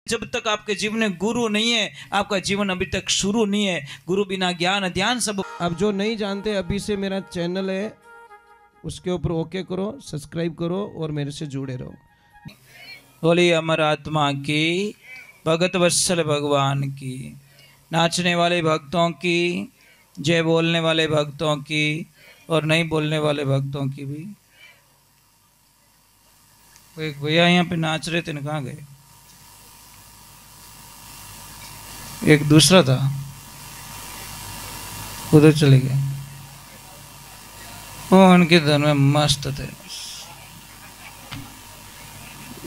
जब तक आपके जीवन में गुरु नहीं है, आपका जीवन अभी तक शुरू नहीं है। गुरु बिना ज्ञान ध्यान सब। अब जो नहीं जानते, अभी से मेरा चैनल है, उसके ऊपर ओके करो, सब्सक्राइब करो और मेरे से जुड़े रहो। बोली अमर आत्मा की, भगत वत्सल भगवान की, नाचने वाले भक्तों की, जय बोलने वाले भक्तों की और नहीं बोलने वाले भक्तों की भी। एक भैया यहाँ पे नाच रहे थे ना, कहाँ गए? एक दूसरा था, उधर चले गए। वो उनके धन में मस्त थे,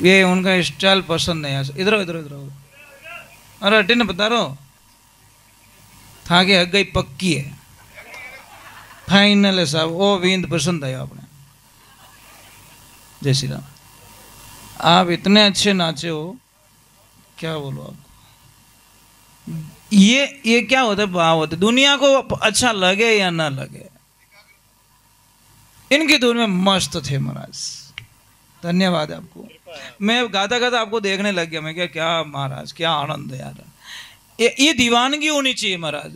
ये उनका स्टाइल पसंद है। इधर इधर इधर, अरे हटे ना, बता रहा था कि हग गई पक्की है, फाइनल है साहब। वो विंद पसंद आया आपने। जय श्री राम। आप इतने अच्छे नाचे हो, क्या बोलो आपको। ये क्या होता है, भाव होता है। दुनिया को अच्छा लगे या ना लगे, इनकी धुन में मस्त थे महाराज। धन्यवाद आपको। मैं गाता गाता आपको देखने लग गया। मैं क्या महाराज, क्या आनंद है यार। ये दीवानगी होनी चाहिए महाराज।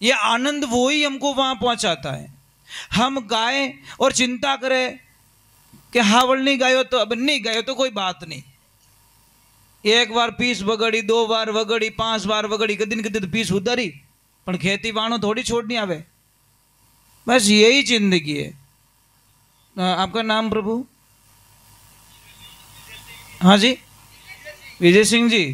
ये आनंद वो ही हमको वहां पहुंचाता है। हम गाएं और चिंता करें कि हावड़ नहीं गायो तो अब नहीं गायो तो कोई बात नहीं। एक बार पीस वगड़ी, 2 बार वगड़ी, 5 बार वगड़ी, कदी कदी तो पीस उधरी, पर खेती वाणो थोड़ी छोड़नी आवे। बस यही जिंदगी है। आपका नाम प्रभु? हाँ जी, विजय सिंह जी।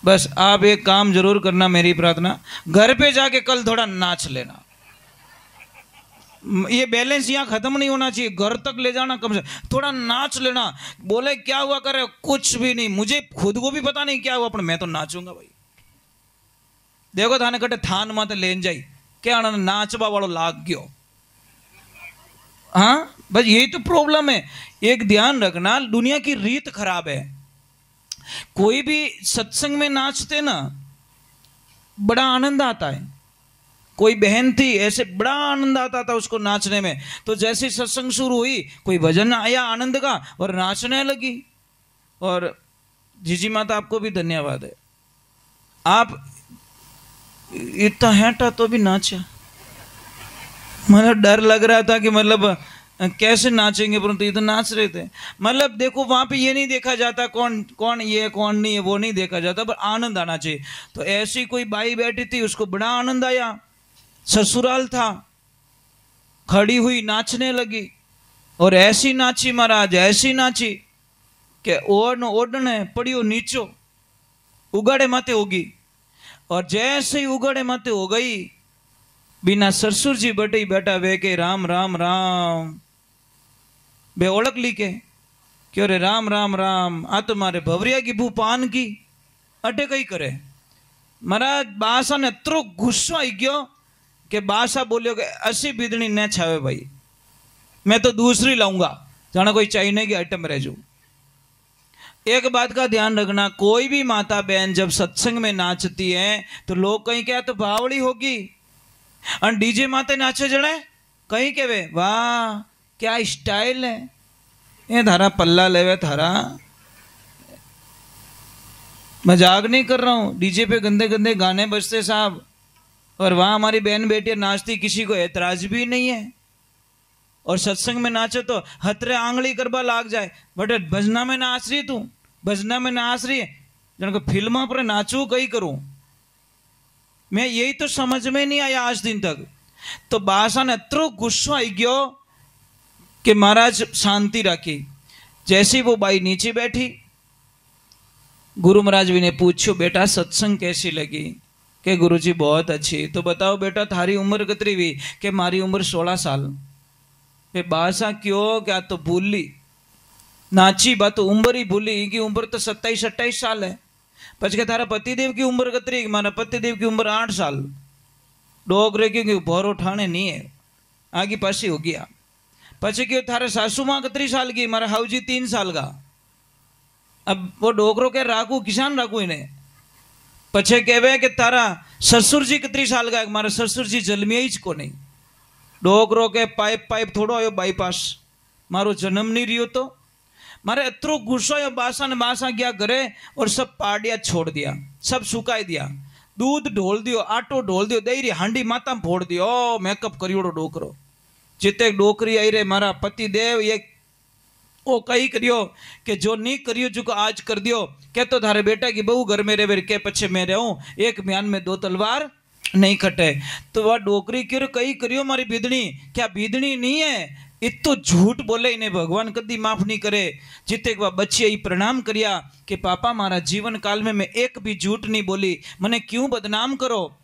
बस आप एक काम जरूर करना, मेरी प्रार्थना, घर पे जाके कल थोड़ा नाच लेना। ये बैलेंस यहाँ खत्म नहीं होना चाहिए, घर तक ले जाना, कम से थोड़ा नाच लेना। बोले क्या हुआ करे, कुछ भी नहीं, मुझे खुद को भी पता नहीं क्या हुआ, पर मैं तो नाचूंगा भाई। देखो थाने कटे थान माते लेन जाई, क्या नाचवा वालों लाग गयो। हाँ बस यही तो प्रॉब्लम है। एक ध्यान रखना, दुनिया की रीत खराब है। कोई भी सत्संग में नाचते ना, बड़ा आनंद आता है। कोई बहन थी, ऐसे बड़ा आनंद आता था उसको नाचने में। तो जैसे सत्संग शुरू हुई, कोई भजन आया आनंद का और नाचने लगी। और जीजी माता आपको भी धन्यवाद है, आप इतना हैटा तो भी नाचा। मतलब डर लग रहा था कि मतलब कैसे नाचेंगे, परंतु ये तो नाच रहे थे। मतलब देखो वहां पे ये नहीं देखा जाता कौन कौन ये कौन नहीं है, वो नहीं देखा जाता, पर आनंद आना चाहिए। तो ऐसी कोई बाई बैठी थी, उसको बड़ा आनंद आया। ससुराल था, खड़ी हुई नाचने लगी और ऐसी नाची महाराज, ऐसी नाची कि ओढ़ने पड़ियो नीचो, उगाड़े माते होगी। और जैसे ही उगाड़े माते हो गई, बिना ससुर जी बटे बैठा वे के राम राम राम, बे ओळख ली के क्यों रे राम राम राम, आ तो मारे भवरिया की भू पान की अटे कई करे। महाराज बासा ने अतरो गुस्सो आई गयो कि बासा बोलियो कि असी बिदनी न छावे भाई, मैं तो दूसरी लाऊंगा, जाना कोई चाइने की आइटम रह जाऊ। एक बात का ध्यान रखना, कोई भी माता बहन जब सत्संग में नाचती है तो लोग कहीं क्या तो बावड़ी होगी, और डीजे माते नाचे जड़े कहीं के वे वाह क्या स्टाइल है, ये थारा पल्ला लेवे थारा। मजाक नहीं कर रहा हूं, डीजे पे गंदे गंदे गाने बजते साहब, और वहां हमारी बहन बेटियां नाचती, किसी को ऐतराज भी नहीं है। और सत्संग में नाचो तो हतरे आंगली करबा लाग जाए, बट भजना में नाच रही तू, भजना में नाच रही है, जन को फिल्म पर नाचू कहीं करूं मैं, यही तो समझ में नहीं आया आज दिन तक। तो बासा ने अतरो गुस्सो आई गयो कि महाराज शांति रखी। जैसी वो बाई नीचे बैठी, गुरु महाराज भी ने पूछो बेटा सत्संग कैसी लगी, कि गुरुजी बहुत अच्छी। तो बताओ बेटा थारी उम्र कितनी हुई, कि मारी उम्र 16 साल। वे बासा क्यों, क्या तो भूली नाची बात तो उम्र ही भूली कि उम्र तो 27-28 साल है। पछ के थारा पतिदेव की उम्र कितनी, मारा पतिदेव की उम्र 8 साल। डोगरे क्योंकि भौरो ठाणे नहीं है, आगे पासी हो गया। पछ क्यों थारा सासू माँ कितनी साल की, मारा हाउजी 3 साल का। अब वो डोगरो के राखू किसान राखू इन्हें। पछे कहवे कि तारा ससुर जी कितनी साल का, मारा ससुर जी जन्मिया ही को नहीं। डोगरो के पाइप थोड़ो आयो बाईपास, मारो जन्म नहीं रियो तो मारे अतरो गुस्सा या बासा ने बासा गया घरे और सब पाड़िया छोड़ दिया, सब सुकाई दिया, दूध ढोल दियो, आटो ढोल दियो, दही हांडी माता में फोड़ दियो। ओ मेकअप करियोड़ो डोकरो जिते डोकरी आई रे मारा पति देव ये ओ कही करियो कि जो नहीं करियो जो आज कर दियो। कह तो थारे बेटा की बहू घर में रहे के पीछे मैं रहूं, एक म्यान में दो तलवार नहीं कटे। तो वह डोकरी क्यों कही करियो मारी बीदनी, क्या बीदनी नहीं है, इतो झूठ बोले इन्हें भगवान कदी माफ नहीं करे। जिते वह बच्चे ही प्रणाम करिया कि पापा मारा जीवन काल में मैं एक भी झूठ नहीं बोली, मने क्यों बदनाम करो।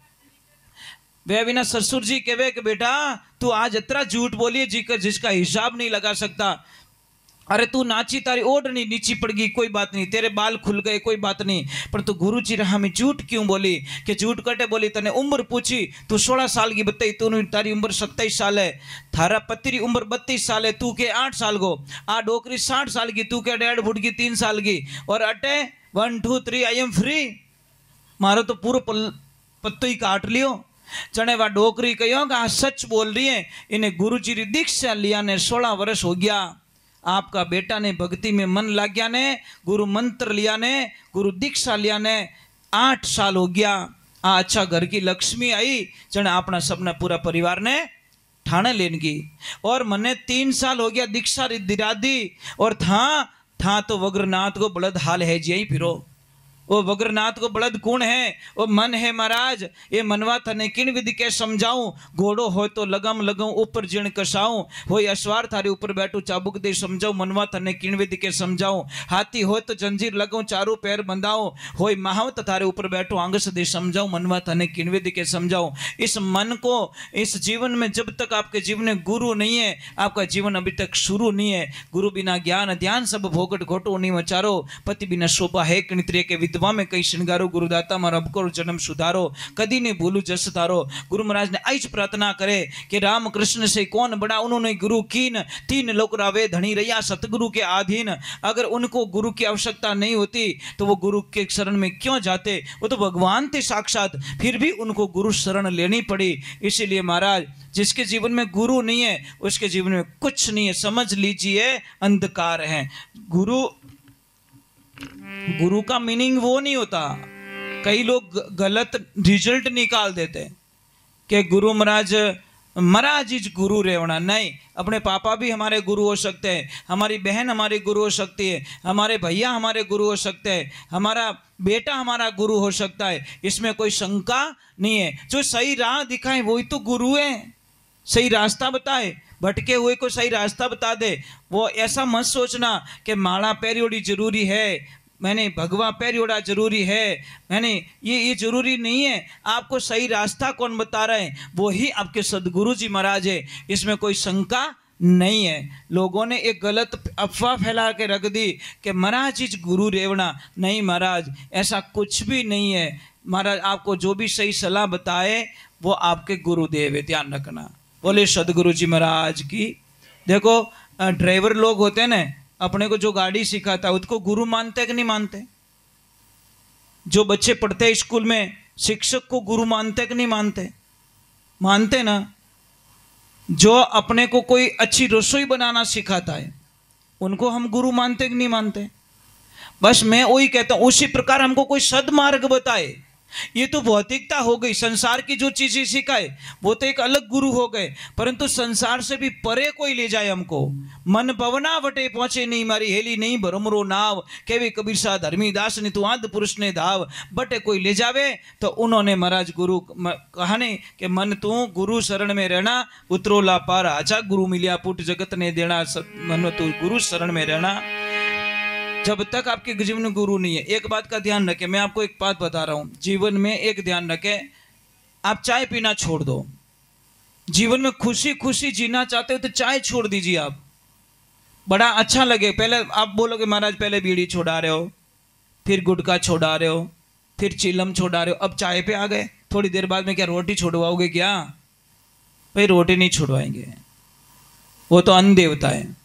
वे बिना ससुर जी कहे कि बेटा तू आज इतना झूठ बोलिए जिसका हिसाब नहीं लगा सकता। अरे तू नाची तारी ओढ़नी नीची पड़ गई कोई बात नहीं, तेरे बाल खुल गए कोई बात नहीं, पर तू गुरु जी रहा में झूठ क्यों बोली। कि झूठ कटे बोली तने उम्र पूछी तू 16 साल की बताई, तू तारी उम्र 27 साल है, थारा पति उम्र 32 साल है, तू के 8 साल को, आ डोकरी 60 साल की, तू के 1.5 फुट की 3 साल की, और अटे 1 2 3 आई एम फ्री। मारो तो पूरा पत्तो ही काट लियो। चने वा डोकरी कहो कि सच बोल रही है, इन्हें गुरु जी की दीक्षा लिया ने 16 वर्ष हो गया। आपका बेटा ने भक्ति में मन लग गया ने, गुरु मंत्र लिया ने, गुरु दीक्षा लिया ने 8 साल हो गया। अच्छा घर की लक्ष्मी आई जने अपना सबने पूरा परिवार ने ठाणे लेन की। और मने 3 साल हो गया दीक्षा दिरादी, और था तो वग्रनाथ को बलद हाल है जी फिरो। वो वग्रनाथ को बलद कौन है, वो मन है महाराज। ये मनवा थने किन विधि के समझाऊं, घोड़ो हो तो लगम लगऊं ऊपर जिण कसाऊं, हो अश्वार थारे ऊपर बैठू चाबुक दे समझाऊं, मनवा थने किन विधि के समझाऊं, हाथी हो तो जंजीर लगाऊं चारों पैर बंधाऊं, हो महावत थारे ऊपर बैठू आंगस दे समझाऊं, मनवा थने किन विधि के समझाऊं। इस मन को इस जीवन में जब तक आपके जीवन में गुरु नहीं है, आपका जीवन अभी तक शुरू नहीं है। गुरु बिना ज्ञान ध्यान सब भोगट घोटो नहीं मचारो, पति बिना शोभा है किणत्रिय के विधवा में कई श्रृंगारो, गुरुदाता मारा अब को जन्म सुधारो, कदी ने भूलू जस तारो। गुरु महाराज ने आज प्रार्थना करे कि राम कृष्ण से कौन बड़ा, उन्होंने गुरु कीन, 3 लोक रावे धनी रैया सतगुरु के अधीन। अगर उनको गुरु की आवश्यकता नहीं होती तो वो गुरु के शरण में क्यों जाते, वो तो भगवान थे साक्षात, फिर भी उनको गुरु शरण लेनी पड़ी। इसीलिए महाराज जिसके जीवन में गुरु नहीं है उसके जीवन में कुछ नहीं है, समझ लीजिए अंधकार है। गुरु का मीनिंग वो नहीं होता। कई लोग गलत रिजल्ट निकाल देते कि गुरु महाराज इज गुरु रेवना। नहीं, अपने पापा भी हमारे गुरु हो सकते हैं, हमारी बहन हमारी गुरु हो सकती है, हमारे भैया हमारे गुरु हो सकते हैं, हमारा बेटा हमारा गुरु हो सकता है, इसमें कोई शंका नहीं है। जो सही राह दिखाए वही तो गुरु है, सही रास्ता बताए, भटके हुए को सही रास्ता बता दे। वो ऐसा मत सोचना कि माला पैरियोड़ी जरूरी है, मैंने भगवा पैरियोड़ा जरूरी है, मैंने ये जरूरी नहीं है। आपको सही रास्ता कौन बता रहे हैं, वो ही आपके सदगुरु जी महाराज है, इसमें कोई शंका नहीं है। लोगों ने एक गलत अफवाह फैला के रख दी कि महाराज इज गुरु रेवना। नहीं महाराज, ऐसा कुछ भी नहीं है। महाराज आपको जो भी सही सलाह बताए वो आपके गुरुदेव है, ध्यान रखना। बोले सदगुरु जी महाराज की। देखो ड्राइवर लोग होते हैं ना, अपने को जो गाड़ी सिखाता है उसको गुरु मानते कि नहीं मानते। जो बच्चे पढ़ते हैं स्कूल में शिक्षक को गुरु मानते कि नहीं मानते, मानते ना। जो अपने को कोई अच्छी रसोई बनाना सिखाता है उनको हम गुरु मानते कि नहीं मानते। बस मैं वही कहता हूं, उसी प्रकार हमको कोई सदमार्ग बताए, ये तो भौतिकता हो गई। संसार की जो चीजें सिखाए वो तो एक अलग गुरु हो गए, परंतु संसार से भी परे कोई ले जाए हमको। मन पवना वटे पहुंचे नहीं मारी हेली नहीं भरमरो नाव, केवे कबीर सा धर्मीदास ने तू आद पुरुष ने धाव। बटे कोई ले जावे तो उन्होंने महाराज गुरु कहा ने कि मन तू गुरु शरण में रहना, उतरोला पार आजा गुरु मिलिया पुट जगत ने देना, मन तू गुरु शरण में रहना। जब तक आपके जीवन में गुरु नहीं है, एक बात का ध्यान रखें, मैं आपको एक बात बता रहा हूं, जीवन में एक ध्यान रखें, आप चाय पीना छोड़ दो। जीवन में खुशी खुशी जीना चाहते हो तो चाय छोड़ दीजिए। आप बड़ा अच्छा लगे, पहले आप बोलोगे महाराज पहले बीड़ी छोड़ा रहे हो, फिर गुटखा छोड़ा रहे हो, फिर चिलम छोड़ा रहे हो, अब चाय पे आ गए। थोड़ी देर बाद में क्या रोटी छुड़वाओगे क्या? भाई रोटी नहीं छुड़वाएंगे, वो तो अन्न देवता है।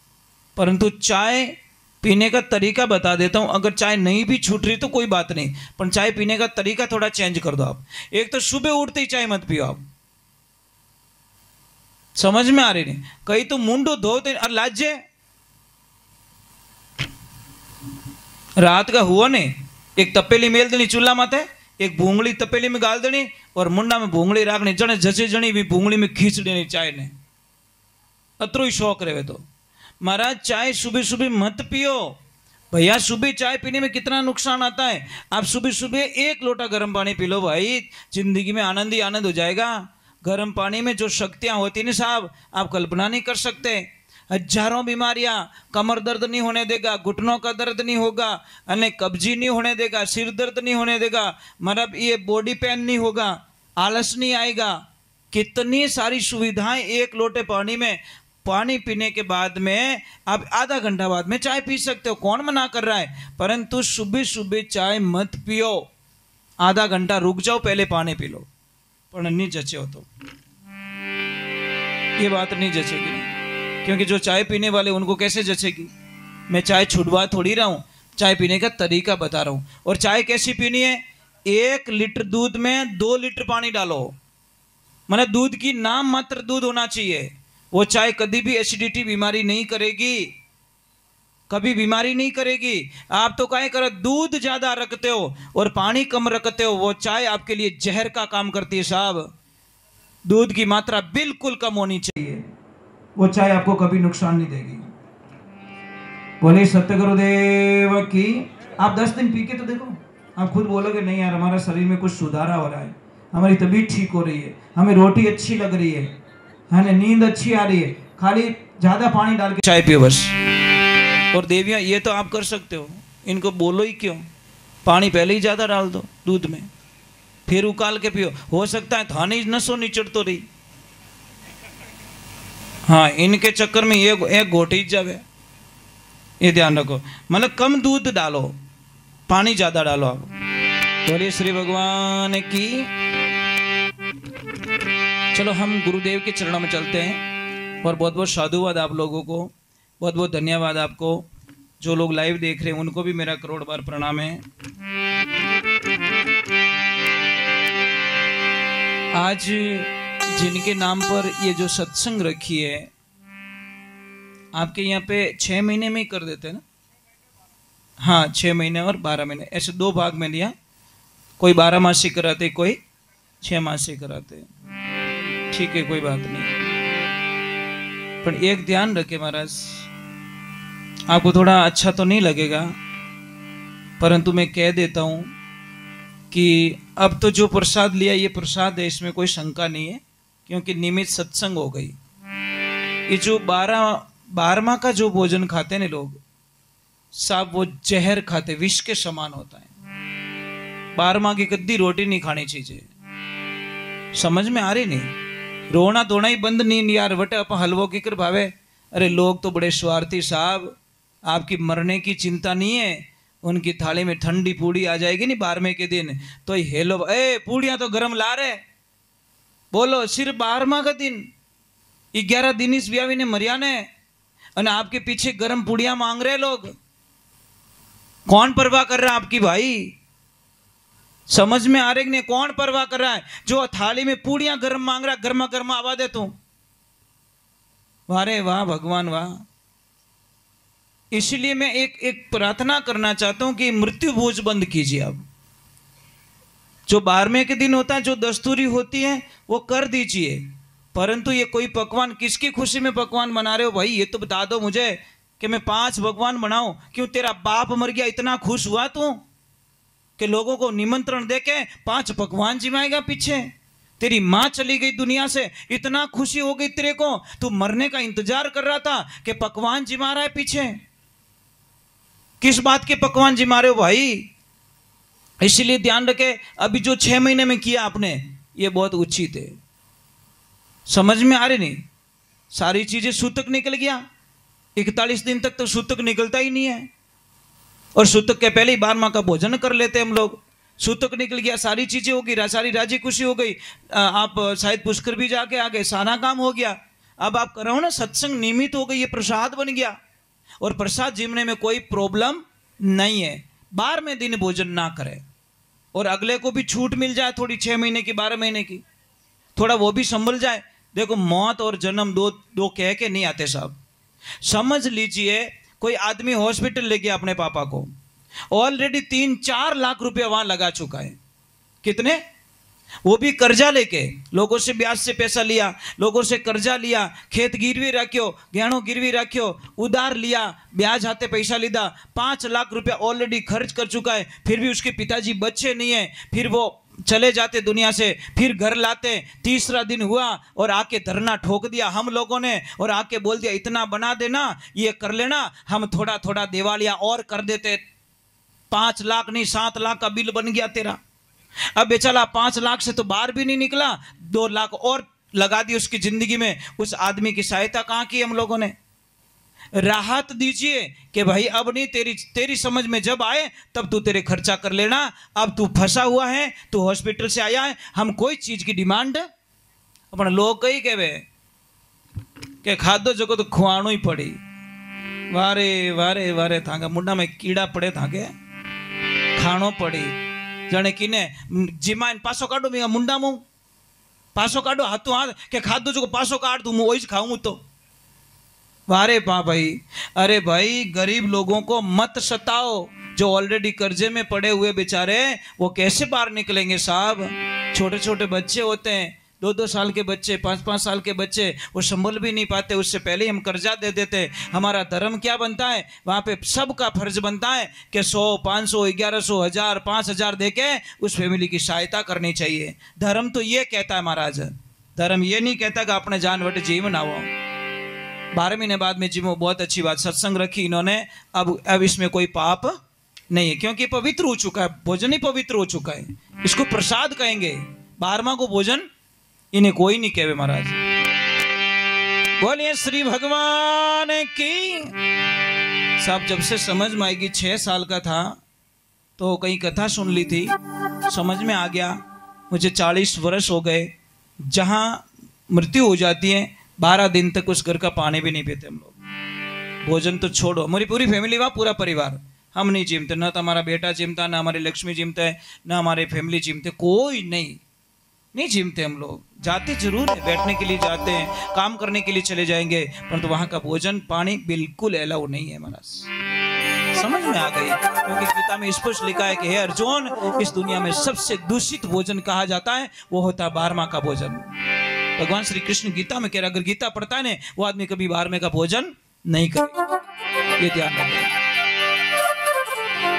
परंतु चाय पीने का तरीका बता देता हूं। अगर चाय नहीं भी छूट रही तो कोई बात नहीं, पर चाय पीने का तरीका थोड़ा चेंज कर दो आप। एक तो सुबह उठते ही चाय मत पियो आप, समझ में आ रही नहीं। कई तो मुंडो धोते और लाजे रात का हुआ ने एक तपेली मेल देनी चूल्हा माथे, एक भूंगળી तपेली में गाल देनी और मुंडा में भूंगળી राखनी, जने जचे जणी भी भूंगળી में खींच देनी चाय ने। अतरो ही शौक रहे तो महाराज चाय सुबह सुबह मत पियो भैया, सुबह चाय पीने में कितना नुकसान आता है। आप सुबह सुबह 1 लोटा गर्म पानी पी लो भाई, जिंदगी में आनंद ही आनंद हो जाएगा। गर्म पानी में जो शक्तियां होती ना साहब, आप कल्पना नहीं कर सकते। हजारों बीमारियां, कमर दर्द नहीं होने देगा, घुटनों का दर्द नहीं होगा, अने कब्जी नहीं होने देगा, सिर दर्द नहीं होने देगा, मतलब ये बॉडी पेन नहीं होगा, आलस नहीं आएगा। कितनी सारी सुविधाएं 1 लोटे पानी में। पानी पीने के बाद में आप आधा घंटा बाद में चाय पी सकते हो, कौन मना कर रहा है, परंतु सुबह सुबह चाय मत पियो। आधा घंटा रुक जाओ, पहले पानी पी लो। पर नहीं जचे हो तो ये बात नहीं जचेगी, क्योंकि जो चाय पीने वाले उनको कैसे जचेगी। मैं चाय छुड़वा थोड़ी रहा हूँ, चाय पीने का तरीका बता रहा हूँ। और चाय कैसी पीनी है, 1 लीटर दूध में 2 लीटर पानी डालो, मतलब दूध की नाम मात्र दूध होना चाहिए। वो चाय कभी भी एसिडिटी बीमारी नहीं करेगी, कभी बीमारी नहीं करेगी। आप तो क्या करो, दूध ज्यादा रखते हो और पानी कम रखते हो, वो चाय आपके लिए जहर का काम करती है साहब। दूध की मात्रा बिल्कुल कम होनी चाहिए, वो चाय आपको कभी नुकसान नहीं देगी। बोले सत्य गुरुदेव की। आप 10 दिन पी के तो देखो, आप खुद बोलोगे नहीं यार हमारा शरीर में कुछ सुधारा हो रहा है, हमारी तबीयत ठीक हो रही है, हमें रोटी अच्छी लग रही है ना, नींद अच्छी आ रही है, खाली ज्यादा पानी डाल के चाय पियो बस। और देवियां ये तो आप कर सकते हो, इनको बोलो ही क्यों, पानी पहले ही ज्यादा डाल दो दूध में, फिर उकाल के पियो। हो सकता है थाने नसों निचड़ तो रही, हाँ इनके चक्कर में ये एक घोटी जावे, ये ध्यान रखो। मतलब कम दूध डालो, पानी ज्यादा डालो आप। बोलिए श्री भगवान की। चलो हम गुरुदेव के चरणों में चलते हैं। और बहुत बहुत साधुवाद आप लोगों को, बहुत बहुत धन्यवाद आपको। जो लोग लाइव देख रहे हैं उनको भी मेरा करोड़ बार प्रणाम है। आज जिनके नाम पर ये जो सत्संग रखी है, आपके यहाँ पे 6 महीने में ही कर देते हैं ना? हाँ 6 महीने और 12 महीने, ऐसे 2 भाग में लिया। कोई 12 मासी कराते, कोई 6 मासी कराते। ठीक है, कोई बात नहीं। पर एक ध्यान रखे महाराज, आपको थोड़ा अच्छा तो नहीं लगेगा, परंतु मैं कह देता हूं कि अब तो जो प्रसाद लिया ये प्रसाद है, इसमें कोई शंका नहीं है, क्योंकि नियमित सत्संग हो गई। ये जो 12वां का जो भोजन खाते हैं ना लोग साहब, वो जहर खाते, विष के समान होता है। 12वां की कद्दी रोटी नहीं खानी चाहिए। समझ में आ रही नहीं? रोना धोना ही बंद नहीं यार, बटे अपन हलवो की कर भावे। अरे लोग तो बड़े स्वार्थी साहब, आपकी मरने की चिंता नहीं है, उनकी थाली में ठंडी पूड़ी आ जाएगी नहीं 12वें के दिन तो हेलो ए पूड़ियां तो गरम ला रहे, बोलो सिर्फ 12वां का दिन, 11 दिन इस ब्यावी ने मरिया ने, और आपके पीछे गरम पूड़ियां मांग रहे लोग। कौन परवाह कर रहा है आपकी भाई? समझ में आ रही नहीं? कौन परवाह कर रहा है? जो थाली में पूड़ियां गरम मांग रहा है, गर्मा गर्मा आवा दे तू। वारे वाह भगवान वाह। इसलिए मैं एक प्रार्थना करना चाहता हूं कि मृत्यु भोज बंद कीजिए। अब जो 12वें के दिन होता है, जो दस्तूरी होती है वो कर दीजिए, परंतु ये कोई पकवान किसकी खुशी में पकवान बना रहे हो भाई? ये तो बता दो मुझे कि मैं 5 पकवान बनाऊं। क्यों तेरा बाप मर गया इतना खुश हुआ तू कि लोगों को निमंत्रण देके 5 पकवान जिमाएगा? पीछे तेरी माँ चली गई दुनिया से, इतना खुशी हो गई तेरे को, तू मरने का इंतजार कर रहा था कि पकवान जिमा रहा है पीछे। किस बात के पकवान जिमा रहे हो भाई? इसलिए ध्यान रखे, अभी जो 6 महीने में किया आपने ये बहुत उचित है। समझ में आ रही नहीं? सारी चीजें सूतक निकल गया। 41 दिन तक तो सूतक निकलता ही नहीं है, और सूतक के पहले ही 12वां का भोजन कर लेते हम लोग। सूतक निकल गया, सारी चीजें हो गई, सारी राजी खुशी हो गई, आप शायद पुष्कर भी जाके आ गए, सारा काम हो गया। अब आप करो ना, सत्संग नियमित हो गई, ये प्रसाद बन गया, और प्रसाद जिमने में कोई प्रॉब्लम नहीं है। 12वें दिन भोजन ना करें, और अगले को भी छूट मिल जाए थोड़ी, 6 महीने की 12 महीने की, थोड़ा वो भी संभल जाए। देखो मौत और जन्म दो कह के नहीं आते साहब। समझ लीजिए कोई आदमी हॉस्पिटल ले गया अपने पापा को, ऑलरेडी 3-4 लाख रुपया वहां लगा चुका है। कितने? वो भी कर्जा लेके, लोगों से ब्याज से पैसा लिया, लोगों से कर्जा लिया, खेत गिरवी रखियो, गहनों गिरवी रखियो, उधार लिया, ब्याज हाथे पैसा लीधा, 5 लाख रुपया ऑलरेडी खर्च कर चुका है। फिर भी उसके पिताजी बच्चे नहीं है, फिर वो चले जाते दुनिया से, फिर घर लाते। तीसरा दिन हुआ और आके धरना ठोक दिया हम लोगों ने, और आके बोल दिया इतना बना देना, ये कर लेना, हम थोड़ा थोड़ा दिवालिया और कर देते। 5 लाख नहीं 7 लाख का बिल बन गया तेरा। अब बेचारा 5 लाख से तो बाहर भी नहीं निकला, 2 लाख और लगा दी उसकी जिंदगी में। उस आदमी की सहायता कहाँ की हम लोगों ने? राहत दीजिए कि भाई अब नहीं, तेरी समझ में जब आए तब तू तेरे खर्चा कर लेना। अब तू फंसा हुआ है, तू हॉस्पिटल से आया है, हम कोई चीज की डिमांड अपन लोग कही कहवे के खादो जगो तो खुआणो ही पड़ी। वारे वारे वारे थांगे मुंडा में कीड़ा पड़े थांगे खाणो पड़ी। जाने किने जिमाइन पासो काढो मेरा मुंडा मु पासो काढो हाथों हाथ के खादो जो पासो काट दूं वही खाऊं तो। वारे पा भाई, अरे भाई गरीब लोगों को मत सताओ, जो ऑलरेडी कर्जे में पड़े हुए बेचारे वो कैसे बाहर निकलेंगे साहब? छोटे छोटे बच्चे होते हैं, 2-2 साल के बच्चे, 5-5 साल के बच्चे, वो संभल भी नहीं पाते, उससे पहले ही हम कर्जा दे देते। हमारा धर्म क्या बनता है? वहाँ पे सबका फर्ज बनता है कि 100, 500, 1100, 1000, 5000 दे के उस फैमिली की सहायता करनी चाहिए। धर्म तो ये कहता है महाराज, धर्म ये नहीं कहता कि अपने जान वट जीवन आओ। 12 महीने बाद में जीवो, बहुत अच्छी बात, सत्संग रखी इन्होंने। अब इसमें कोई पाप नहीं है, क्योंकि पवित्र हो चुका है, भोजन ही पवित्र हो चुका है, इसको प्रसाद कहेंगे। 12वां को भोजन इन्हें कोई नहीं कहे महाराज। बोलिए श्री भगवान की। साहब जब से समझ में आएगी, 6 साल का था तो कहीं कथा सुन ली थी, समझ में आ गया। मुझे 40 वर्ष हो गए। जहां मृत्यु हो जाती है 12 दिन तक उस घर का पानी भी नहीं पीते हम लोग। भोजन तो छोड़ो, हमारी पूरी फैमिली वहां, पूरा परिवार, हम नहीं जिमते, ना तो हमारा बेटा जिमता, ना हमारी लक्ष्मी जिमता है, ना हमारे फैमिली जिमते, कोई नहीं जिमते हम लोग। जाते जरूर है, बैठने के लिए जाते हैं, काम करने के लिए चले जाएंगे, परंतु वहां का भोजन पानी बिल्कुल अलाउ नहीं है महाराज। समझ में आ गई, क्योंकि गीता में स्पष्ट लिखा है कि हे अर्जुन, इस दुनिया में सबसे दूषित भोजन कहा जाता है वो होता है 12वां का भोजन। भगवान श्री कृष्ण गीता में कह रहा, अगर गीता पढ़ता है ना वो आदमी कभी 12वें का भोजन नहीं करेगा, ये ध्यान रखें।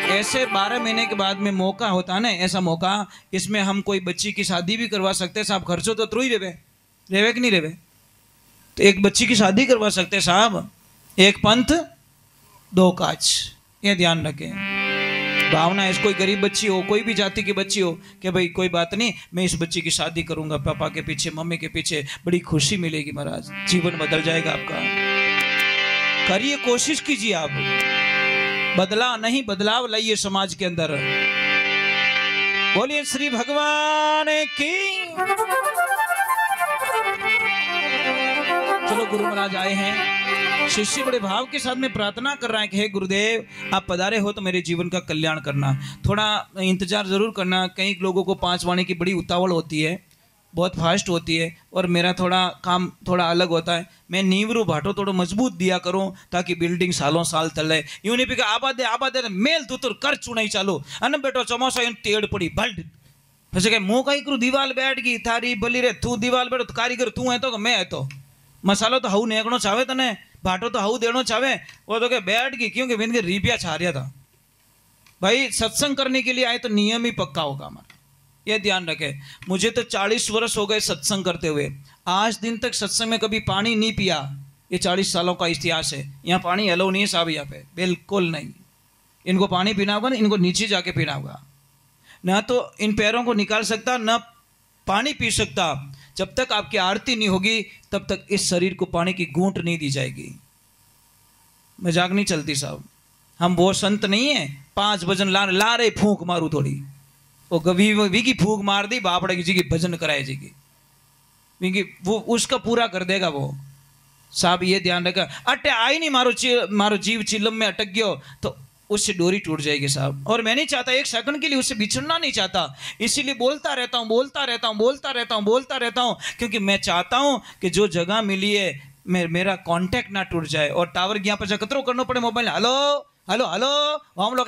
ऐसे 12 महीने के बाद में मौका होता है ना, ऐसा मौका, इसमें हम कोई बच्ची की शादी भी करवा सकते हैं साहब। खर्चो तो त्रू ही रेवे कि नहीं रेवे, तो एक बच्ची की शादी करवा सकते हैं साहब। एक पंथ 2 काज, ये ध्यान रखें। भावना है, कोई गरीब बच्ची हो, कोई भी जाति की बच्ची हो, कि भाई कोई बात नहीं, मैं इस बच्ची की शादी करूंगा, पापा के पीछे, मम्मी के पीछे, बड़ी खुशी मिलेगी महाराज, जीवन बदल जाएगा आपका। करिए, कोशिश कीजिए, आप बदला नहीं, बदलाव लाइए समाज के अंदर। बोलिए श्री भगवान की। चलो गुरु महाराज आए हैं, शिष्य बड़े भाव के साथ में प्रार्थना कर रहा है कि हे गुरुदेव, आप पधारे हो तो मेरे जीवन का कल्याण करना। थोड़ा इंतजार जरूर करना, कई लोगों को 5 वाणी की बड़ी उतावल होती है, बहुत फास्ट होती है, और मेरा थोड़ा काम थोड़ा अलग होता है। मैं नींवरू भाटो थोड़ा मजबूत दिया करूं ताकि बिल्डिंग सालों साल तले। यूं नहीं पी आबादे मेल तू तो कर चुनाई चालू अन बेटो चमोसा यूं टेड़ पड़ी बल्ड પછી કે હું કઈ કરું દિવાલ બેઠ ગઈ થારી બલી રે તું દિવાલ બેઠો કારીગર તું હે તો કે मैं है तो मसालो तो हाउ नेकणो चावे तने भाटो तो हाउ देनो चावे वो तो के बैठ गई क्योंकि बिन के रिपिया छारिया था। भाई सत्संग करने के लिए आए तो नियम ही पक्का होगा हमारा, ये ध्यान रखे। मुझे तो 40 वर्ष हो गए सत्संग करते हुए, आज दिन तक सत्संग में कभी पानी नहीं पिया। ये 40 सालों का इतिहास है। यहाँ पानी अलाउ नहीं है साहब, यहाँ पे बिल्कुल नहीं। इनको पानी पीना होगा ना, इनको नीचे जाके पीना होगा, ना तो इन पैरों को निकाल सकता, ना पानी पी सकता। जब तक आपकी आरती नहीं होगी तब तक इस शरीर को पानी की घूंट नहीं दी जाएगी। मजाक नहीं चलती साहब, हम वो संत नहीं है 5 भजन ला रहे फूंक मारू थोड़ी, वो वी की फूंक मार दी बापड़ा की जी की भजन कराए जी की वो उसका पूरा कर देगा वो साहब, ये ध्यान रखा। अटे आई नहीं मारो जीव चिलम में अटक गयो तो उससे डोरी टूट जाएगी साहब। और मैं नहीं चाहता, एक सेकंड के लिए उससे बिछड़ना नहीं चाहता, इसीलिए बोलता रहता हूँ, क्योंकि मैं चाहता हूँ कि जो जगह मिली है मेरा कांटेक्ट ना टूट जाए। और टावर यहाँ पर कतरो करना पड़े मोबाइल, हेलो हेलो हेलो, हम लोग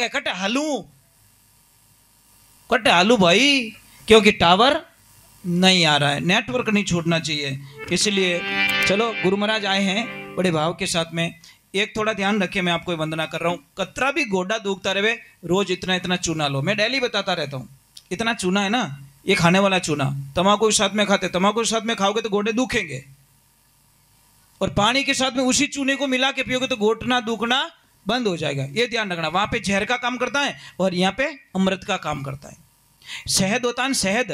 कटे हालू भाई, क्योंकि टावर नहीं आ रहा है, नेटवर्क नहीं छूटना चाहिए। इसलिए चलो गुरु महाराज आए हैं बड़े भाव के साथ में। एक थोड़ा ध्यान रखे, मैं आपको वंदना कर रहा हूँ। कतरा भी गोडा दुखता रहे, रोज इतना इतना चूना लो। मैं डेली बताता रहता हूँ, इतना चूना है ना, ये खाने वाला चूना, तम्बाकू के साथ में खाते, तम्बाकू के साथ में खाओगे तो गोडे दुखेंगे, और पानी के साथ में उसी चूने को मिला के पियोगे तो घोटना दुखना बंद हो जाएगा। ये ध्यान रखना। वहां पे जहर का काम करता है और यहाँ पे अमृत का काम करता है। शहद होता है, शहद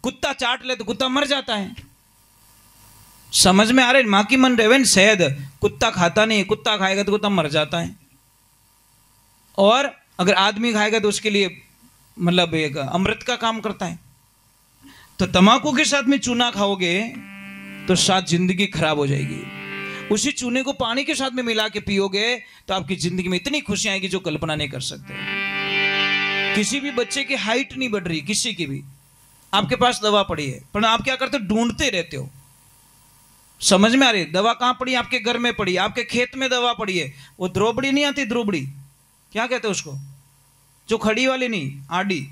कुत्ता चाट ले तो कुत्ता मर जाता है। समझ में आ रहे? माँ की मन रहे, शहद कुत्ता खाता नहीं, कुत्ता खाएगा तो कुत्ता मर जाता है। और अगर आदमी खाएगा तो उसके लिए मतलब एक अमृत का काम करता है। तो तम्बाकू के साथ में चूना खाओगे तो साथ जिंदगी खराब हो जाएगी। उसी चूने को पानी के साथ में मिला के पियोगे तो आपकी जिंदगी में इतनी खुशियां आएगी जो कल्पना नहीं कर सकते। किसी भी बच्चे की हाइट नहीं बढ़ रही, किसी की भी, आपके पास दवा पड़ी है, पर आप क्या करते हो? ढूंढते रहते हो। समझ में आ रही? दवा कहां पड़ी? आपके घर में पड़ी, आपके खेत में दवा पड़ी है। वो द्रोबड़ी नहीं आती, द्रोबड़ी क्या कहते हैं उसको, जो खड़ी वाली नहीं, आड़ी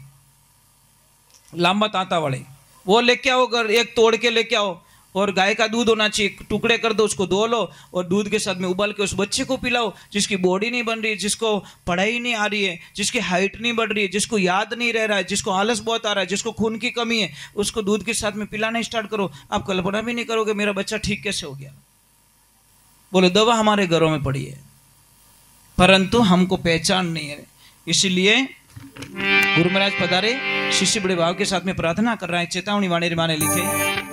लंबा तांता वाले, वो लेके आओ घर, एक तोड़ के लेके आओ। और गाय का दूध होना चाहिए, टुकड़े कर दो, उसको धो लो और दूध के साथ में उबाल के उस बच्चे को पिलाओ जिसकी बॉडी नहीं बन रही है, जिसको पढ़ाई नहीं आ रही है, जिसकी हाइट नहीं बढ़ रही है, जिसको याद नहीं रह रहा है, जिसको आलस बहुत आ रहा है, जिसको खून की कमी है, उसको दूध के साथ में पिलाना स्टार्ट करो। आप कल्पना भी नहीं करोगे मेरा बच्चा ठीक कैसे हो गया। बोले दवा हमारे घरों में पड़ी है, परंतु हमको पहचान नहीं है। इसलिए गुरु महाराज पधारे, शिष्य बड़े भाव के साथ में प्रार्थना कर रहा है। चेतावनी वाणी माने लिखे,